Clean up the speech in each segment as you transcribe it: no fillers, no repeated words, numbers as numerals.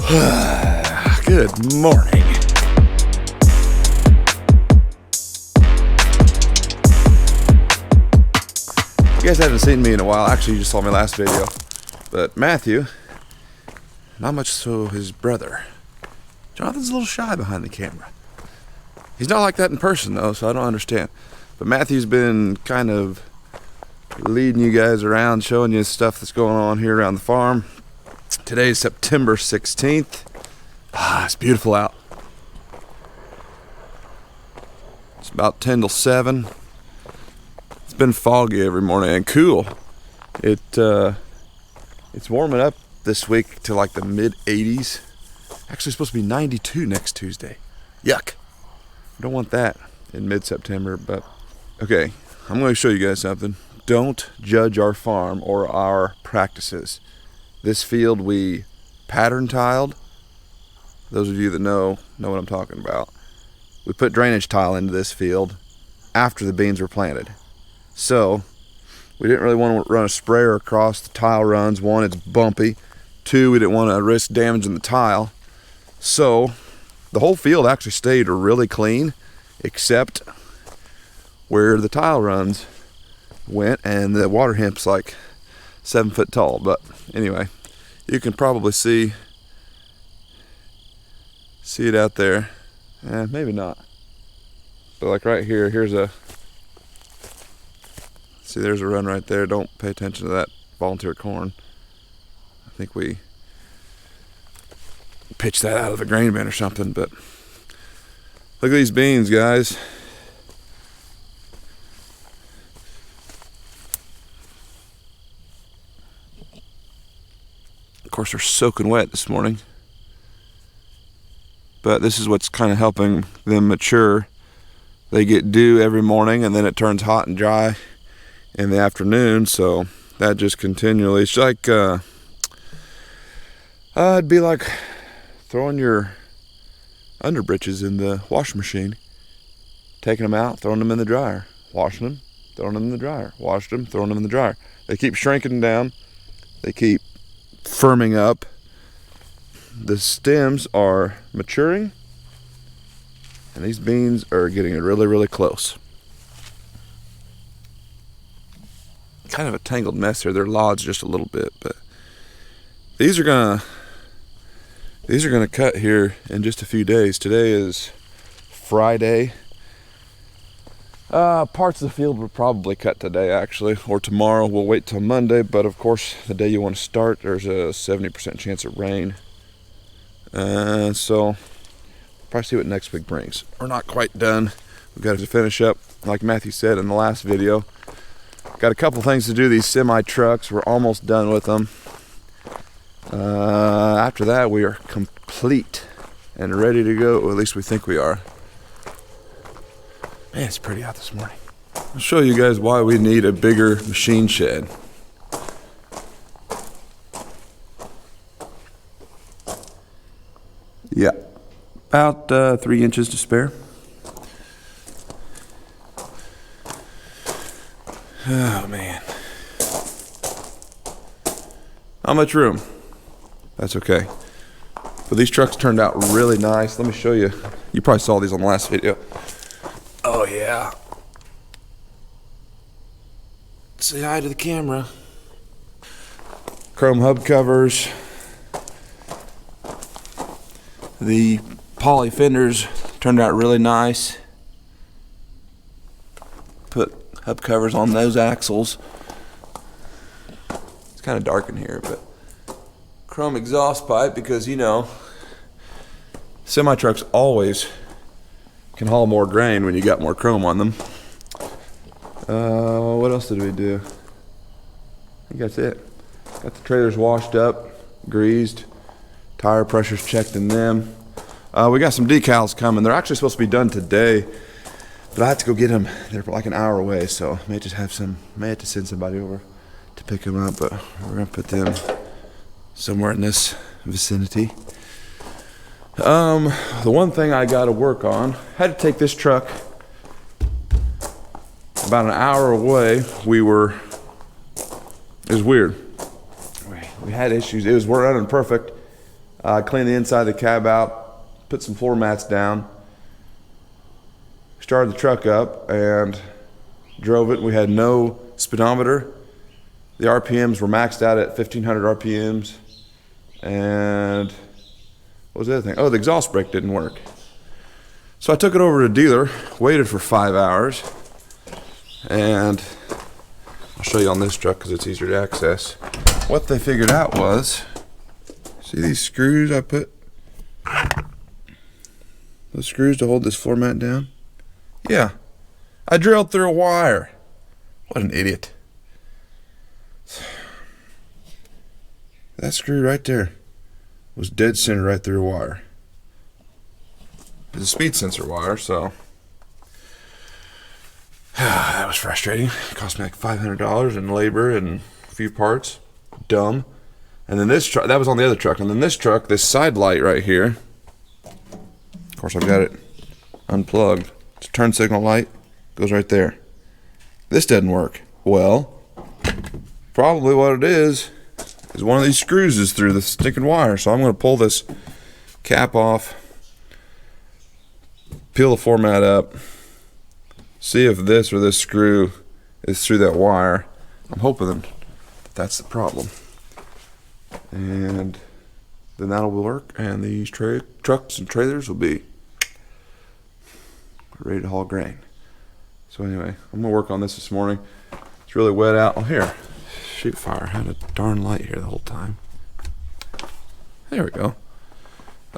Good morning. You guys haven't seen me in a while. Actually, you just saw my last video. But Matthew, not much so his brother. Jonathan's a little shy behind the camera. He's not like that in person though, so I don't understand. But Matthew's been kind of leading you guys around, showing you stuff that's going on here around the farm. Today's September 16th. It's beautiful out. It's about 10 till 7. It's been foggy every morning and cool. It's warming up this week to like the mid 80s. Actually supposed to be 92 next Tuesday. Yuck. Don't want that in mid-September, but okay, I'm going to show you guys something. Don't judge our farm or our practices. This field we pattern tiled. Those of you that know what I'm talking about. We put drainage tile into this field after the beans were planted. So we didn't really want to run a sprayer across the tile runs. One, it's bumpy. Two, we didn't want to risk damaging the tile. So the whole field actually stayed really clean, except where the tile runs went, and the water hemp's like 7 foot tall. But anyway, you can probably see it out there. Maybe not. But like right here, see, there's a run right there. Don't pay attention to that volunteer corn. I think we pitched that out of a grain bin or something. But look at these beans, guys. Of course, they're soaking wet this morning. But this is what's kind of helping them mature. They get dew every morning, and then it turns hot and dry in the afternoon. So that just continually, it's like, it'd be like throwing your underbritches in the washing machine, taking them out, throwing them in the dryer, washing them, throwing them in the dryer, washing them, throwing them in the dryer. They keep shrinking down. They keep firming up. The stems are maturing, and these beans are getting really, really close. Kind of a tangled mess here. They're lodged just a little bit, but these are gonna cut here in just a few days. Today is Friday. Parts of the field will probably cut today, actually, or tomorrow. We'll wait till Monday, but of course, the day you want to start, there's a 70% chance of rain. So probably see what next week brings. We're not quite done. We've got to finish up, like Matthew said in the last video. Got a couple things to do. These semi trucks, we're almost done with them. After that, we are complete and ready to go. Or at least we think we are. Man, it's pretty out this morning. I'll show you guys why we need a bigger machine shed. Yeah, about 3 inches to spare. Oh man, not much room. That's okay. But these trucks turned out really nice. Let me show you. You probably saw these on the last video. Oh yeah. Say hi to the camera. Chrome hub covers. The poly fenders turned out really nice. Put hub covers on those axles. It's kind of dark in here, but chrome exhaust pipe, because you know semi trucks always can haul more grain when you got more chrome on them. What else did we do? I think that's it. Got the trailers washed up, greased, tire pressures checked in them. We got some decals coming. They're actually supposed to be done today, but I have to go get them. They're like an hour away, so I may have to send somebody over to pick them up, but we're gonna put them somewhere in this vicinity. The one thing I got to work on, had to take this truck about an hour away. It was weird. We had issues. We're running perfect. Cleaned the inside of the cab out, put some floor mats down, started the truck up and drove it. We had no speedometer. The RPMs were maxed out at 1500 RPMs. And what was the other thing? Oh, the exhaust brake didn't work. So I took it over to a dealer, waited for 5 hours, and I'll show you on this truck because it's easier to access. What they figured out was, see these screws I put? Those screws to hold this floor mat down? Yeah, I drilled through a wire. What an idiot. That screw right there was dead center right through a wire. It's a speed sensor wire, so that was frustrating. It cost me like $500 in labor and a few parts. Dumb. And then this truck, that was on the other truck. And then this truck, this side light right here. Of course, I've got it unplugged. It's a turn signal light. Goes right there. This doesn't work. Well, probably what it is one of these screws is through the sticking wire. So I'm going to pull this cap off, peel the floor mat up, see if this or this screw is through that wire. I'm hoping that that's the problem. And then that'll work, and these trucks and trailers will be ready to haul grain. So anyway, I'm gonna work on this morning. It's really wet out. Oh, here, shoot fire. I had a darn light here the whole time. There we go.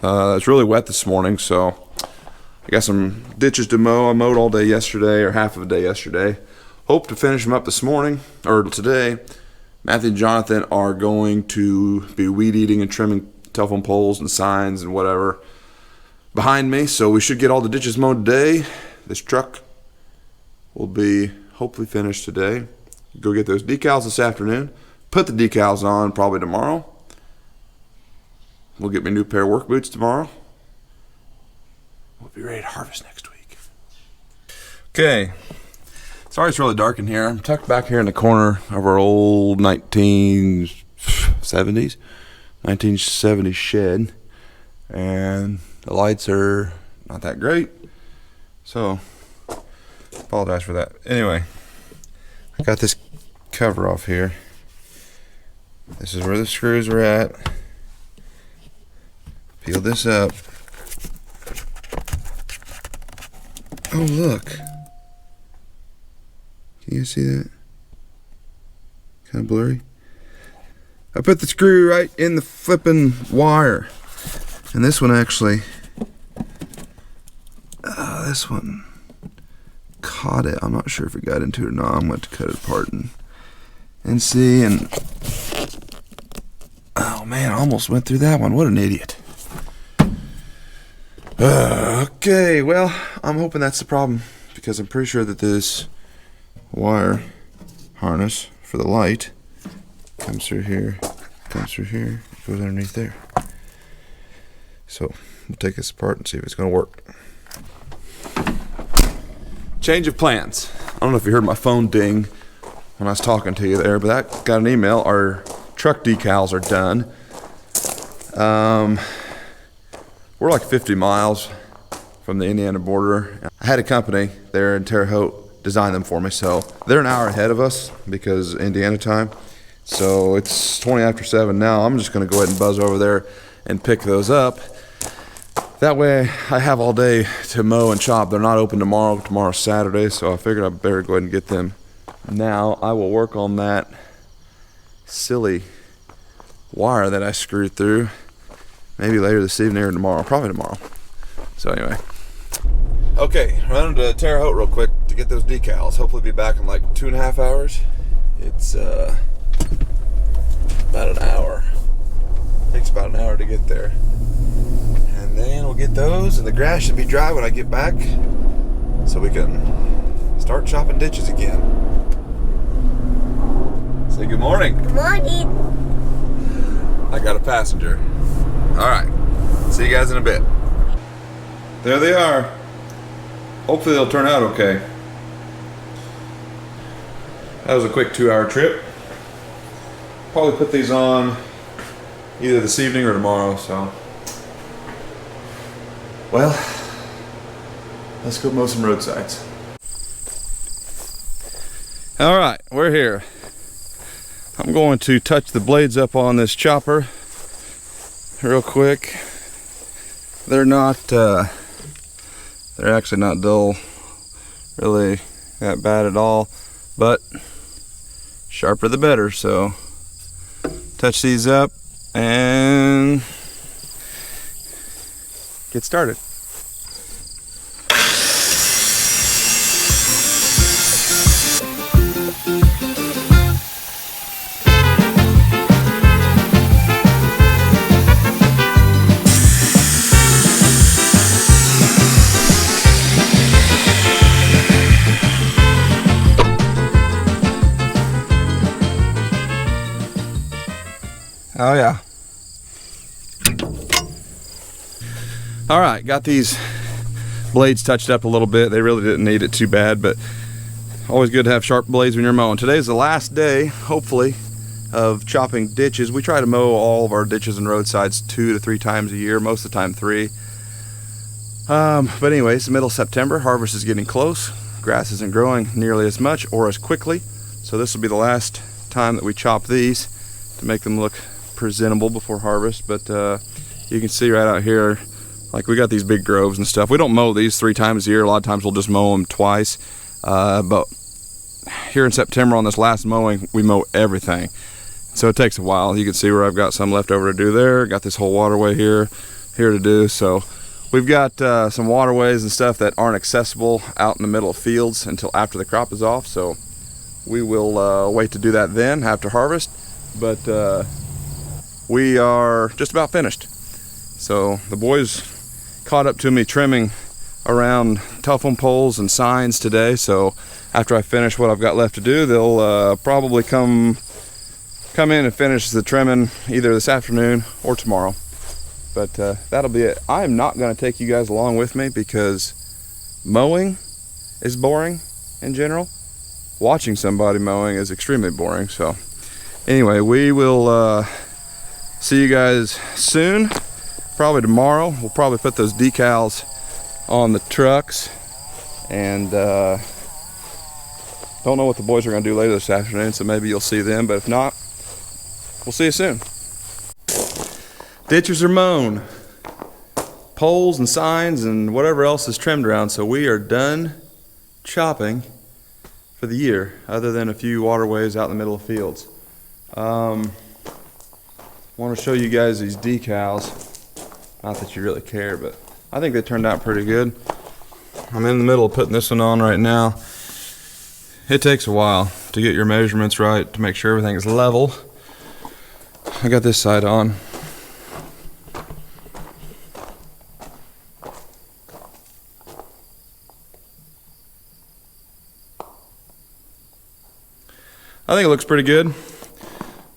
It's really wet this morning, so I got some ditches to mow. I mowed all day yesterday, or half of a day yesterday. Hope to finish them up this morning, or today. Matthew and Jonathan are going to be weed eating and trimming telephone poles and signs and whatever behind me, so we should get all the ditches mowed today. This truck will be hopefully finished today. Go get those decals this afternoon. Put the decals on probably tomorrow. We'll get me a new pair of work boots tomorrow. We'll be ready to harvest next week. Okay. Sorry it's really dark in here. I'm tucked back here in the corner of our old 1970s shed. And the lights are not that great. So, apologize for that. Anyway, I got this cover off here. This is where the screws are at. Peel this up. Oh, look. Can you see that? Kind of blurry. I put the screw right in the flipping wire. And this one actually, this one caught it. I'm not sure if it got into it or not. I'm going to cut it apart and see. And oh man, I almost went through that one. What an idiot. Okay, well, I'm hoping that's the problem, because I'm pretty sure that this wire harness for the light comes through here, goes underneath there. So we'll take this apart and see if it's going to work. Change of plans. I don't know if you heard my phone ding when I was talking to you there, but I got an email. Our truck decals are done. We're like 50 miles from the Indiana border. I had a company there in Terre Haute design them for me, so they're an hour ahead of us because Indiana time. So it's 20 after 7 now. I'm just going to go ahead and buzz over there and pick those up. That way I have all day to mow and chop. They're not open tomorrow. Tomorrow's Saturday, so I figured I better go ahead and get them now. I will work on that silly wire that I screwed through maybe later this evening or tomorrow. Probably tomorrow. So anyway. Okay, running to Terre Haute real quick to get those decals. Hopefully be back in like 2.5 hours. It's about an hour. Takes about an hour to get there. And then we'll get those, and the grass should be dry when I get back, so we can start chopping ditches again. Say good morning. Good morning. I got a passenger. Alright, see you guys in a bit. There they are. Hopefully they'll turn out okay. That was a quick 2-hour trip. Probably put these on either this evening or tomorrow, so. Well, let's go mow some roadsides. All right, we're here. I'm going to touch the blades up on this chopper real quick. They're actually not dull, really that bad at all, but sharper the better. So touch these up and get started. Oh yeah. All right, got these blades touched up a little bit. They really didn't need it too bad, but always good to have sharp blades when you're mowing. Today's the last day, hopefully, of chopping ditches. We try to mow all of our ditches and roadsides 2 to 3 times a year, most of the time 3. But anyway, it's the middle of September. Harvest is getting close. Grass isn't growing nearly as much or as quickly. So this will be the last time that we chop these to make them look presentable before harvest. But you can see right out here, like we got these big groves and stuff. We don't mow these 3 times a year. A lot of times we'll just mow them twice. But here in September on this last mowing, we mow everything. So it takes a while. You can see where I've got some left over to do there. Got this whole waterway here to do. So we've got some waterways and stuff that aren't accessible out in the middle of fields until after the crop is off. So we will wait to do that then after harvest. But we are just about finished. So the boys caught up to me trimming around telephone poles and signs today. So after I finish what I've got left to do, they'll probably come in and finish the trimming either this afternoon or tomorrow. But that'll be it. I am not going to take you guys along with me because mowing is boring in general. Watching somebody mowing is extremely boring. So anyway, we will see you guys soon, probably tomorrow. We'll probably put those decals on the trucks, and don't know what the boys are going to do later this afternoon, so maybe you'll see them, but if not, we'll see you soon. Ditches are mown, poles and signs and whatever else is trimmed around, so we are done chopping for the year, other than a few waterways out in the middle of fields. I want to show you guys these decals. Not that you really care, but I think they turned out pretty good. I'm in the middle of putting this one on right now. It takes a while to get your measurements right, to make sure everything is level. I got this side on. I think it looks pretty good.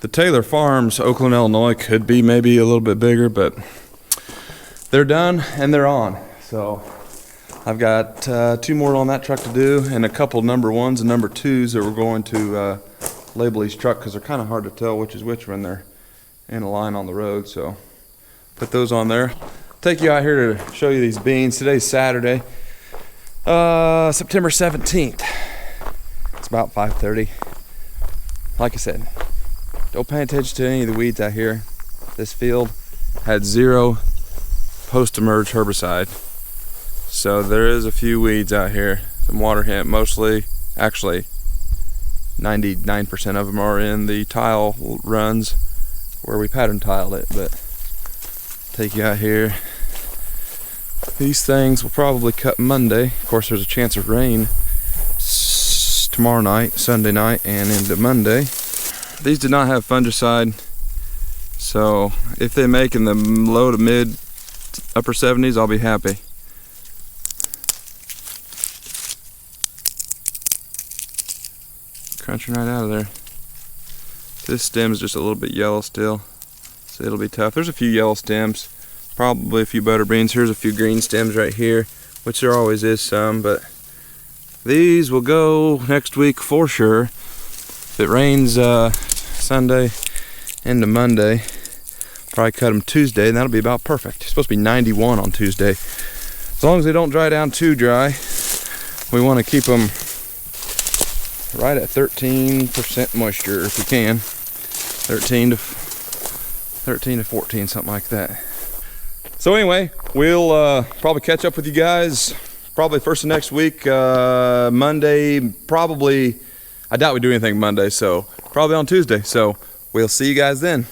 The Taylor Farms, Oakland, Illinois, could be maybe a little bit bigger, but they're done and they're on. So I've got 2 more on that truck to do, and a couple number 1s and number 2s that we're going to label each truck, because they're kind of hard to tell which is which when they're in a line on the road. So put those on there. Take you out here to show you these beans. Today's Saturday, September 17th. It's about 5:30. Like I said, don't pay attention to any of the weeds out here. This field had 0 post-emerge herbicide. So there is a few weeds out here. Some water hemp, mostly, actually 99% of them are in the tile runs where we pattern tiled it. But take you out here. These things will probably cut Monday. Of course, there's a chance of rain tomorrow night, Sunday night, and into Monday. These did not have fungicide, so if they make in the low to mid upper 70s, I'll be happy. Crunching right out of there. This stem is just a little bit yellow still, so it'll be tough. There's a few yellow stems, probably a few butterbeans. Here's a few green stems right here, which there always is some, but these will go next week for sure. If it rains Sunday into Monday, Probably cut them Tuesday, and that'll be about perfect. It's supposed to be 91 on Tuesday. As long as they don't dry down too dry, we want to keep them right at 13% moisture if we can. 13 to 14, something like that. So anyway, we'll probably catch up with you guys probably first of next week, Monday, probably. I doubt we do anything Monday, so probably on Tuesday. So we'll see you guys then.